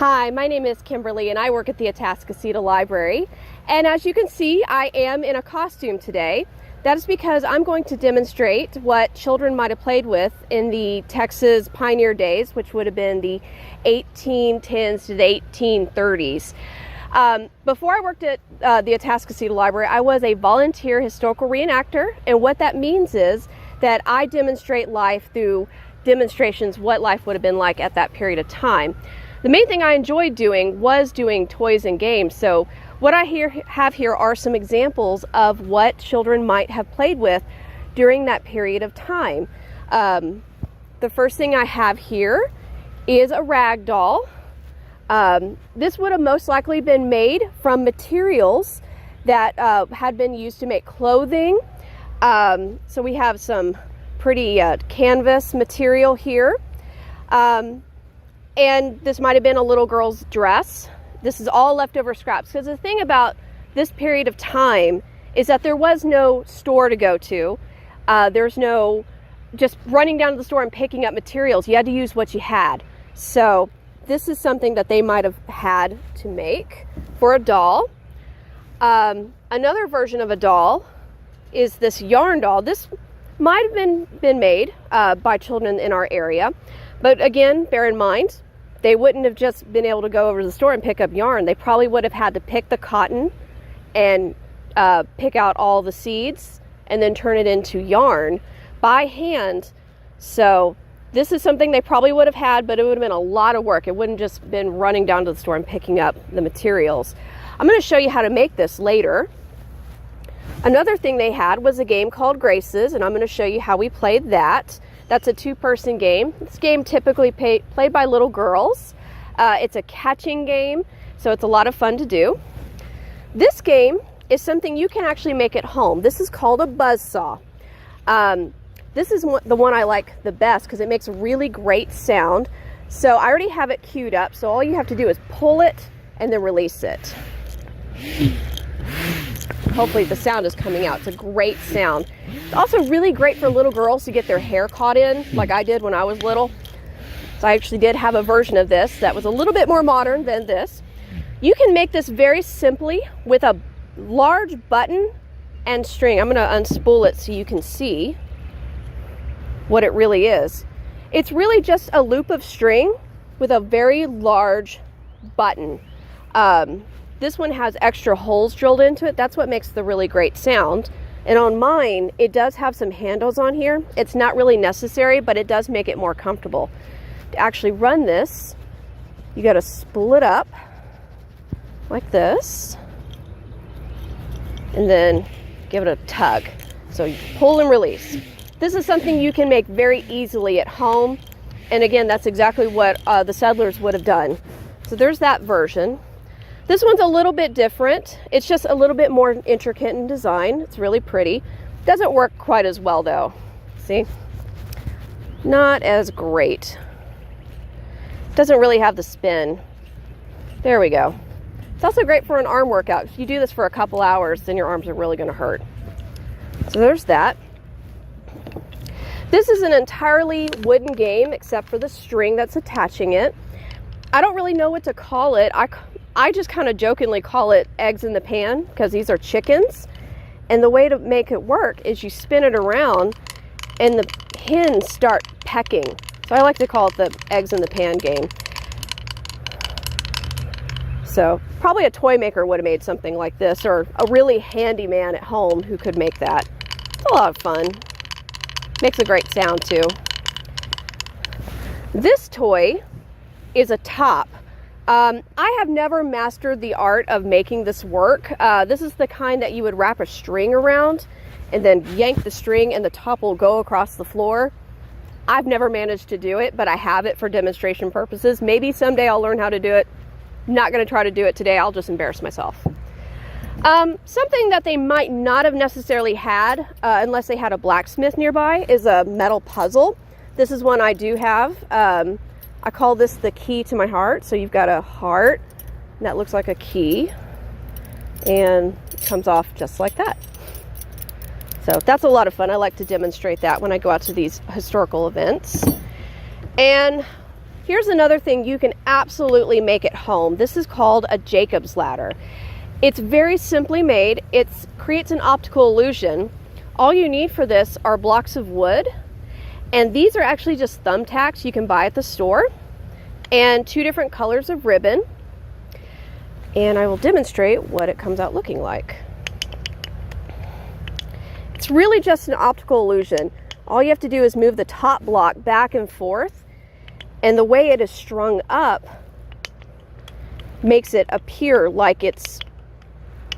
Hi, my name is Kimberly and I work at the Atascocita Library. And as you can see, I am in a costume today. That is because I'm going to demonstrate what children might have played with in the Texas pioneer days, which would have been the 1810s to the 1830s. Before I worked at the Atascocita Library, I was a volunteer historical reenactor, and what that means is that I demonstrate life through demonstrations, what life would have been like at that period of time. The main thing I enjoyed doing was doing toys and games, so what I have here are some examples of what children might have played with during that period of time. The first thing I have here is a rag doll. This would have most likely been made from materials that had been used to make clothing. So we have some pretty canvas material here. And this might have been a little girl's dress. This is all leftover scraps, because the thing about this period of time is that there was no store to go to. There's no just running down to the store and picking up materials. You had to use what you had. So this is something that they might have had to make for a doll. Another version of a doll is this yarn doll. This might have been made by children in our area. But again, bear in mind, they wouldn't have just been able to go over to the store and pick up yarn. They probably would have had to pick the cotton and pick out all the seeds and then turn it into yarn by hand. So this is something they probably would have had, but it would have been a lot of work. It wouldn't just been running down to the store and picking up the materials. I'm going to show you how to make this later. Another thing they had was a game called Graces, and I'm going to show you how we played that. That's a two-person game. This game typically played by little girls. It's a catching game, so it's a lot of fun to do. This game is something you can actually make at home. This is called a buzzsaw. This is the one I like the best because it makes a really great sound. So I already have it queued up, so all you have to do is pull it and then release it. Hopefully the sound is coming out. It's a great sound. It's also really great for little girls to get their hair caught in, like I did when I was little. So I actually did have a version of this that was a little bit more modern than this. You can make this very simply with a large button and string. I'm going to unspool it so you can see what it really is. It's really just a loop of string with a very large button. This one has extra holes drilled into it. That's what makes the really great sound. And on mine, it does have some handles on here. It's not really necessary, but it does make it more comfortable. To actually run this, you got to spool it up like this, and then give it a tug. So you pull and release. This is something you can make very easily at home. And again, that's exactly what the settlers would have done. So there's that version. This one's a little bit different. It's just a little bit more intricate in design. It's really pretty. Doesn't work quite as well though. See? Not as great. Doesn't really have the spin. There we go. It's also great for an arm workout. If you do this for a couple hours, then your arms are really going to hurt. So there's that. This is an entirely wooden game except for the string that's attaching it. I don't really know what to call it. I just kind of jokingly call it eggs in the pan because these are chickens. And the way to make it work is you spin it around and the hens start pecking. So I like to call it the eggs in the pan game. So probably a toy maker would have made something like this, or a really handy man at home who could make that. It's a lot of fun. Makes a great sound too. This toy is a top. I have never mastered the art of making this work. This is the kind that you would wrap a string around and then yank the string and the top will go across the floor. I've never managed to do it, but I have it for demonstration purposes. Maybe someday I'll learn how to do it. I'm not going to try to do it today. I'll just embarrass myself. Something that they might not have necessarily had, unless they had a blacksmith nearby, is a metal puzzle. This is one I do have. I call this the key to my heart. So you've got a heart and that looks like a key and it comes off just like that. So that's a lot of fun. I like to demonstrate that when I go out to these historical events. And here's another thing you can absolutely make at home. This is called a Jacob's ladder. It's very simply made. It creates an optical illusion. All you need for this are blocks of wood, and these are actually just thumbtacks you can buy at the store, and 2 different colors of ribbon. And I will demonstrate what it comes out looking like. It's really just an optical illusion. All you have to do is move the top block back and forth, and the way it is strung up makes it appear like it's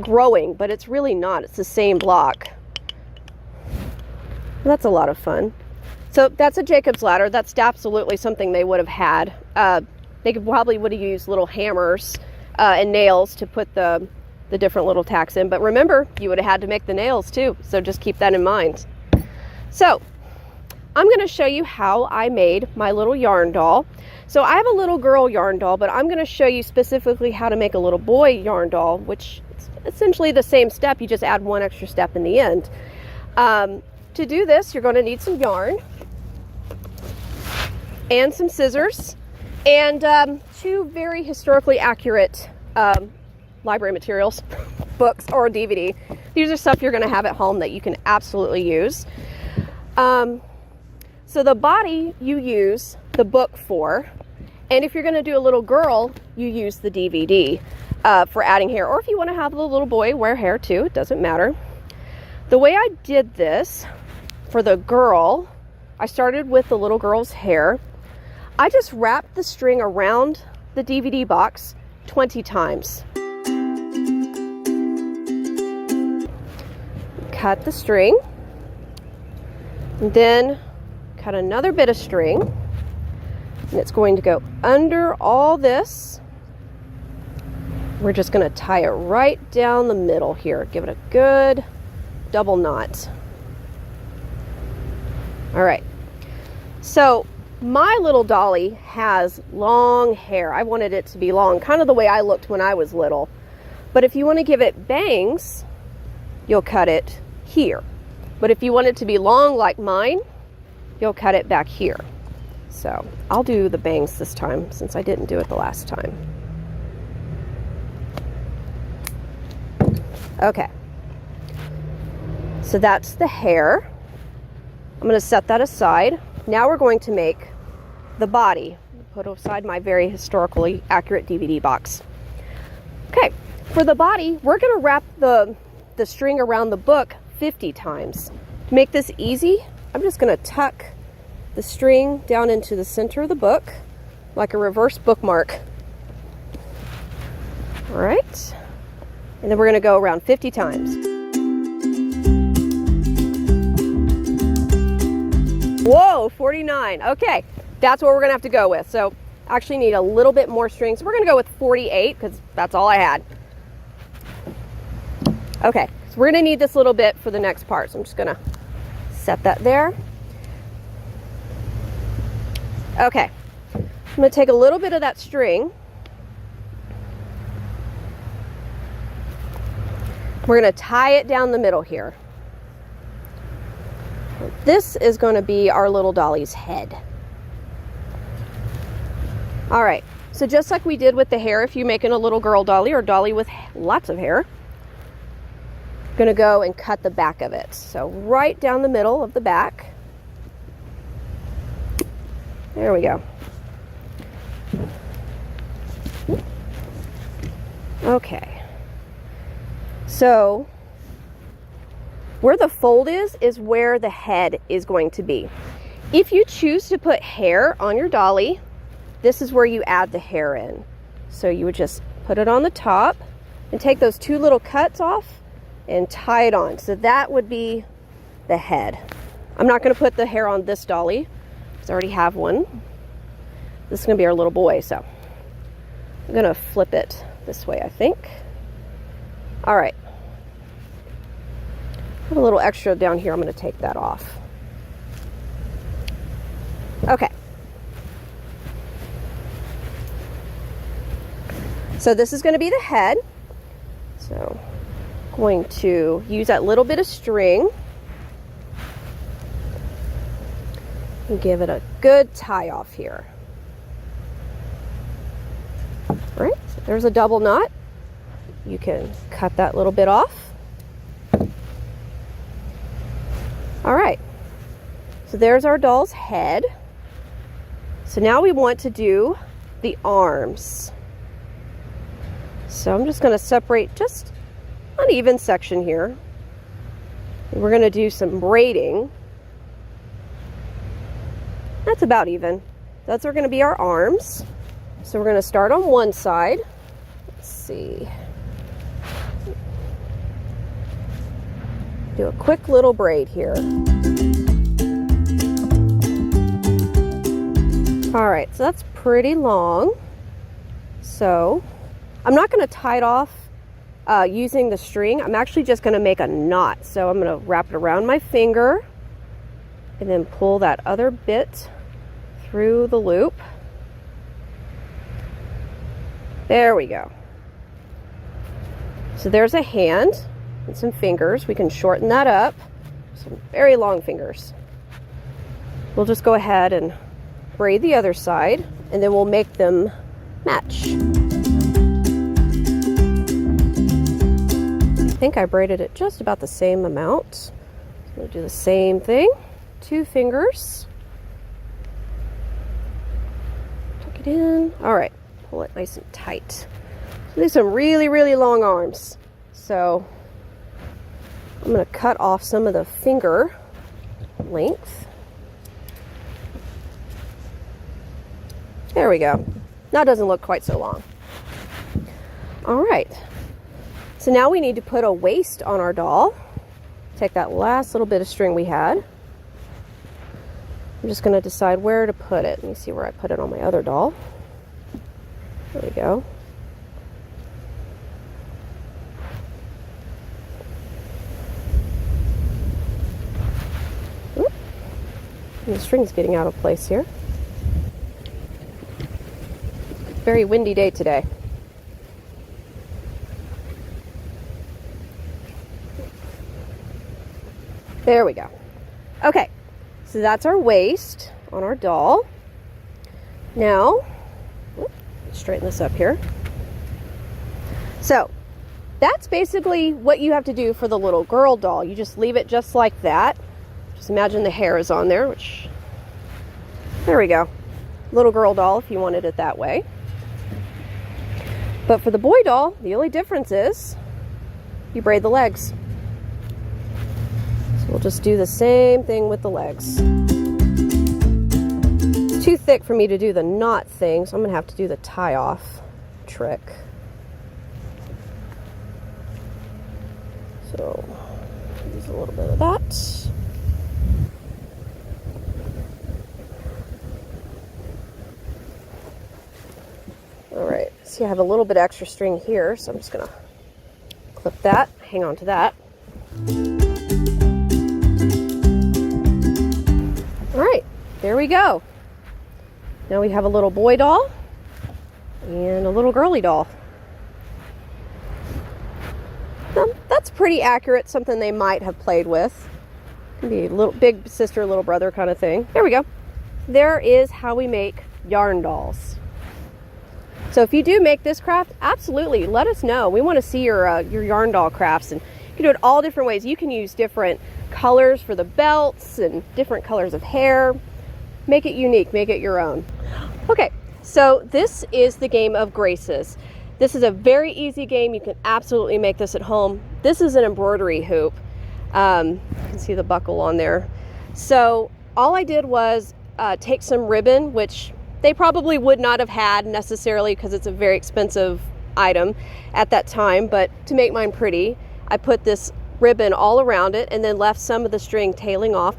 growing, but it's really not. It's the same block. That's a lot of fun. So that's a Jacob's ladder. That's absolutely something they would have had. They probably would have used little hammers and nails to put the different little tacks in. But remember, you would have had to make the nails too. So just keep that in mind. So I'm going to show you how I made my little yarn doll. So I have a little girl yarn doll, but I'm going to show you specifically how to make a little boy yarn doll, which is essentially the same step. You just add one extra step in the end. To do this, you're going to need some yarn and some scissors and 2 very historically accurate library materials, books or DVD. These are stuff you're going to have at home that you can absolutely use. So the body you use the book for, and if you're going to do a little girl, you use the DVD for adding hair, or if you want to have the little boy wear hair too, it doesn't matter. The way I did this for the girl, I started with the little girl's hair. I just wrapped the string around the DVD box 20 times. Cut the string, and then cut another bit of string, and it's going to go under all this. We're just going to tie it right down the middle here. Give it a good double knot. All right, so my little dolly has long hair. I wanted it to be long, kind of the way I looked when I was little. But if you want to give it bangs, you'll cut it here. But if you want it to be long like mine, you'll cut it back here. So I'll do the bangs this time since I didn't do it the last time. Okay, so that's the hair. I'm going to set that aside. Now we're going to make the body. Put aside my very historically accurate DVD box. Okay, for the body, we're going to wrap the string around the book 50 times. To make this easy, I'm just going to tuck the string down into the center of the book like a reverse bookmark. All right, and then we're going to go around 50 times. Whoa, 49. Okay, that's what we're gonna have to go with. So actually need a little bit more string. So we're gonna go with 48 because that's all I had. Okay, so we're gonna need this little bit for the next part. So I'm just gonna set that there. Okay, I'm gonna take a little bit of that string. We're gonna tie it down the middle here. This is going to be our little dolly's head. All right, so just like we did with the hair, if you're making a little girl dolly or dolly with lots of hair, I'm going to go and cut the back of it. So right down the middle of the back. There we go. Okay, so where the fold is where the head is going to be. If you choose to put hair on your dolly, this is where you add the hair in. So you would just put it on the top and take those 2 little cuts off and tie it on. So that would be the head. I'm not going to put the hair on this dolly because I already have one. This is going to be our little boy, so I'm going to flip it this way, I think. All right. I have a little extra down here. I'm going to take that off. Okay. So this is going to be the head. So I'm going to use that little bit of string and give it a good tie off here. All right, so there's a double knot. You can cut that little bit off. All right, so there's our doll's head. So now we want to do the arms. So I'm just going to separate just an even section here. And we're going to do some braiding. That's about even. Those are going to be our arms. So we're going to start on one side. Let's see. Do a quick little braid here. All right, so that's pretty long. So I'm not going to tie it off using the string. I'm actually just going to make a knot. So I'm going to wrap it around my finger and then pull that other bit through the loop. There we go. So there's a hand and some fingers. We can shorten that up. Some very long fingers. We'll just go ahead and braid the other side, and then we'll make them match. I think I braided it just about the same amount. So I'm going to do the same thing. 2 fingers. Tuck it in. All right, pull it nice and tight. So these are some really, really long arms. So I'm going to cut off some of the finger length. There we go. Now it doesn't look quite so long. All right. So now we need to put a waist on our doll. Take that last little bit of string we had. I'm just going to decide where to put it. Let me see where I put it on my other doll. There we go. Oop. The string's getting out of place here. Very windy day today. There we go. Okay, so that's our waist on our doll. Now, straighten this up here. So that's basically what you have to do for the little girl doll. You just leave it just like that. Just imagine the hair is on there, which, there we go. Little girl doll if you wanted it that way. But for the boy doll, the only difference is you braid the legs. So we'll just do the same thing with the legs. It's too thick for me to do the knot thing, so I'm going to have to do the tie off trick. So use a little bit of that. All right, see I have a little bit extra string here, so I'm just gonna clip that, hang on to that. All right, there we go. Now we have a little boy doll and a little girly doll. That's pretty accurate, something they might have played with. Can be a little big sister, little brother kind of thing. There we go. There is how we make yarn dolls. So if you do make this craft, absolutely let us know. We want to see your yarn doll crafts, and you can do it all different ways. You can use different colors for the belts and different colors of hair. Make it unique, make it your own. Okay, so this is the game of Graces. This is a very easy game. You can absolutely make this at home. This is an embroidery hoop. You can see the buckle on there. So all I did was take some ribbon, which they probably would not have had necessarily because it's a very expensive item at that time, but to make mine pretty, I put this ribbon all around it and then left some of the string tailing off.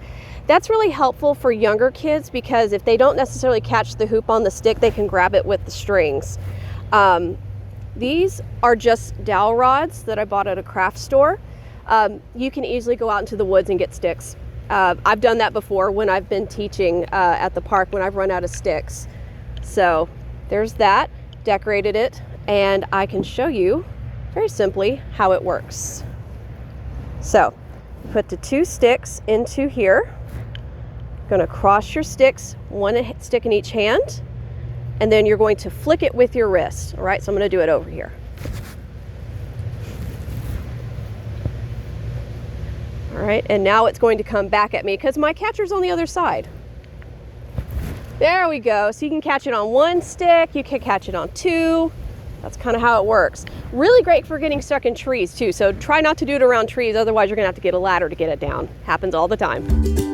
That's really helpful for younger kids because if they don't necessarily catch the hoop on the stick, they can grab it with the strings. These are just dowel rods that I bought at a craft store. You can easily go out into the woods and get sticks. I've done that before when I've been teaching at the park when I've run out of sticks. So there's that, decorated it, and I can show you very simply how it works. So put the 2 sticks into here. Going to cross your sticks, 1 stick in each hand, and then you're going to flick it with your wrist. All right, so I'm going to do it over here. All right, and now it's going to come back at me because my catcher's on the other side. There we go. So you can catch it on one stick, you can catch it on two. That's kind of how it works. Really great for getting stuck in trees too. So try not to do it around trees, otherwise you're gonna have to get a ladder to get it down. Happens all the time.